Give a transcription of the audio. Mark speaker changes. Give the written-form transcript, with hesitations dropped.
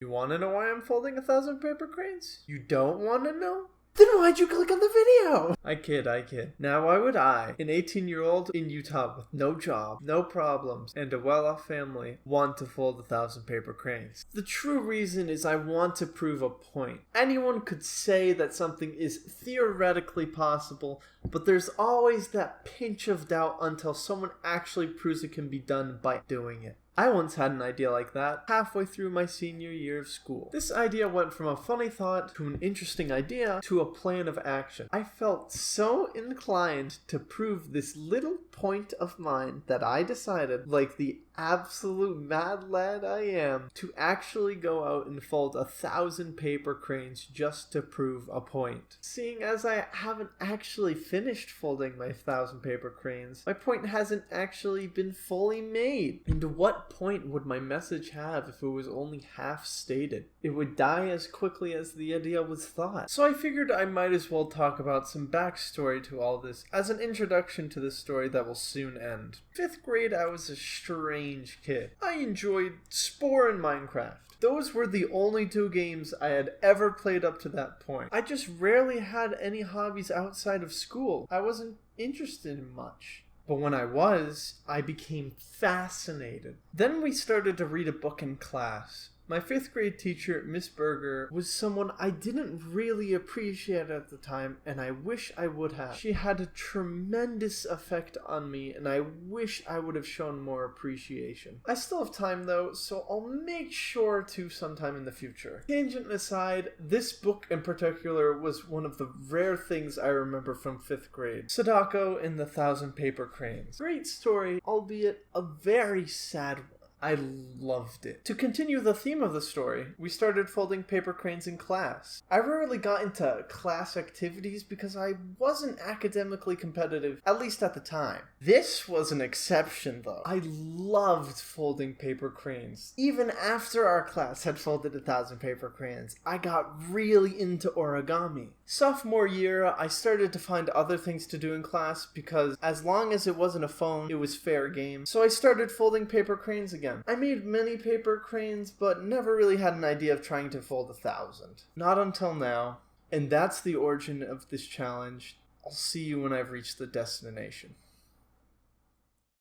Speaker 1: You want to know why I'm folding 1,000 paper cranes? You don't want to know? Then why'd you click on the video? I kid. Now why would I, an 18-year-old in Utah with no job, no problems, and a well-off family, want to fold 1,000 paper cranes? The true reason is I want to prove a point. Anyone could say that something is theoretically possible, but there's always that pinch of doubt until someone actually proves it can be done by doing it. I once had an idea like that halfway through my senior year of school. This idea went from a funny thought to an interesting idea to a plan of action. I felt so inclined to prove this little point of mine that I decided, like the absolute mad lad I am, to actually go out and fold 1,000 paper cranes just to prove a point. Seeing as I haven't actually finished folding my 1,000 paper cranes, my point hasn't actually been fully made. And what point would my message have if it was only half stated? It would die as quickly as the idea was thought. So I figured I might as well talk about some backstory to all this as an introduction to this story that will soon end. 5th grade, I was a strange kid. I enjoyed Spore and Minecraft. Those were the only 2 games I had ever played up to that point. I just rarely had any hobbies outside of school. I wasn't interested in much. But when I was, I became fascinated. Then we started to read a book in class. My 5th grade teacher, Miss Berger, was someone I didn't really appreciate at the time, and I wish I would have. She had a tremendous effect on me, and I wish I would have shown more appreciation. I still have time though, so I'll make sure to sometime in the future. Tangent aside, this book in particular was one of the rare things I remember from 5th grade. Sadako and the 1,000 Paper Cranes. Great story, albeit a very sad one. I loved it. To continue the theme of the story, we started folding paper cranes in class. I rarely got into class activities because I wasn't academically competitive, at least at the time. This was an exception though. I loved folding paper cranes. Even after our class had folded 1,000 paper cranes, I got really into origami. Sophomore year, I started to find other things to do in class because as long as it wasn't a phone, it was fair game. So I started folding paper cranes again. I made many paper cranes, but never really had an idea of trying to fold 1,000. Not until now. And that's the origin of this challenge. I'll see you when I've reached the destination.